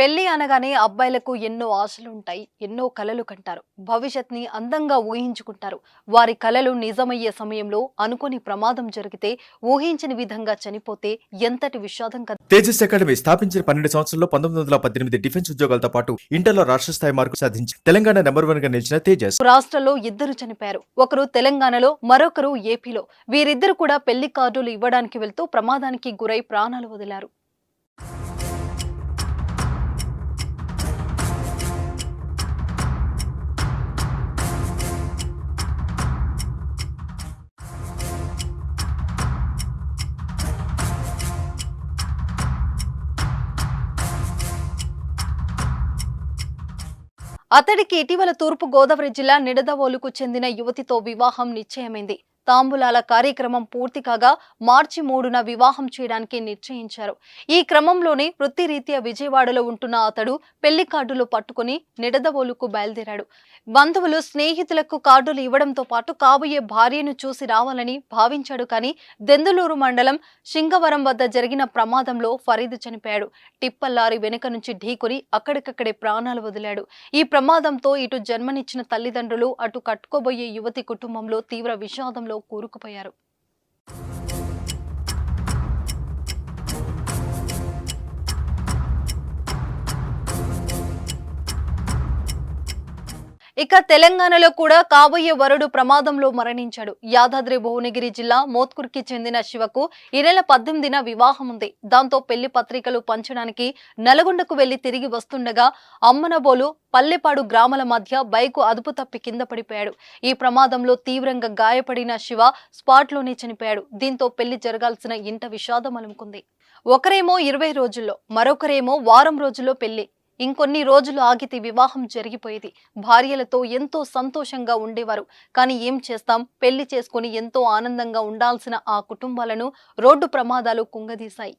పెళ్లి అనగానే అబ్బాయిలకు ఎన్నో ఆశలుంటాయి, ఎన్నో కలలు కంటారు, భవిష్యత్ని అందంగా ఊహించుకుంటారు. వారి కలలు నిజమయ్యే సమయంలో అనుకోని ప్రమాదం జరిగితే, ఊహించని విధంగా చనిపోతే ఎంతటి విషాదం కదా. తేజస్ అకాడమీ స్థాపించిన 12 సంవత్సరంలో 1918 డిఫెన్స్ ఉద్యోగాలతో పాటు ఇంటర్లో రాష్ట్ర స్థాయి మార్కు సాధించి తెలంగాణ నెంబర్ 1 గా నిలిచిన తేజస్ రాష్ట్రంలో ఇద్దరు చనిపోయారు. ఒకరు తెలంగాణలో, మరొకరు ఏపీలో. వీరిద్దరు కూడా పెళ్లి కార్డులు ఇవ్వడానికి వెళ్తూ ప్రమాదానికి గురై ప్రాణాలు వదిలారు. అతడికి ఇటీవల తూర్పు గోదావరి జిల్లా నిడదవోలుకు చెందిన యువతితో వివాహం నిశ్చయమైంది. తాంబూలాల కార్యక్రమం పూర్తి కాగా మార్చి 3న వివాహం చేయడానికి నిశ్చయించారు. ఈ క్రమంలోనే వృత్తిరీత్యా విజయవాడలో ఉంటున్న అతడు పెళ్లి కార్డులు పట్టుకుని నిడదవోలుకు బయలుదేరాడు. బంధువులు, స్నేహితులకు కార్డులు ఇవ్వడంతో పాటు కాబోయే భార్యను చూసి రావాలని భావించాడు. కానీ దెందులూరు మండలం శింగవరం వద్ద జరిగిన ప్రమాదంలో ఫరీద్ చనిపోయాడు. టిప్పర్ లారీ వెనుక నుంచి ఢీకొని అక్కడికక్కడే ప్రాణాలు వదిలాడు. ఈ ప్రమాదంతో ఇటు జన్మనిచ్చిన తల్లిదండ్రులు, అటు కట్టుకోబోయే యువతి కుటుంబంలో తీవ్ర విషాదంలో కూరుకుపోయారు. ఇక తెలంగాణలో కూడా కాబోయే వరుడు ప్రమాదంలో మరణించాడు. యాదాద్రి భువనగిరి జిల్లా మోత్కూర్కి చెందిన శివకు ఈ నెల 18న వివాహం ఉంది. దాంతో పెళ్లి పత్రికలు పంచడానికి నల్గొండకు వెళ్లి తిరిగి వస్తుండగా అమ్మనబోలు, పల్లెపాడు గ్రామాల మధ్య బైకు అదుపు తప్పి కింద పడిపోయాడు. ఈ ప్రమాదంలో తీవ్రంగా గాయపడిన శివ స్పాట్లోనే చనిపోయాడు. దీంతో పెళ్లి జరగాల్సిన ఇంట విషాదం అలుముకుంది. ఒకరేమో 20 రోజుల్లో, మరొకరేమో వారం రోజుల్లో పెళ్లి. ఇంకొన్ని రోజులు ఆగితే వివాహం జరిగిపోయేది. భార్యలతో ఎంతో సంతోషంగా ఉండేవారు. కానీ ఏం చేస్తాం, పెళ్లి చేసుకుని ఎంతో ఆనందంగా ఉండాల్సిన ఆ కుటుంబాలను రోడ్డు ప్రమాదాలు కుంగదీశాయి.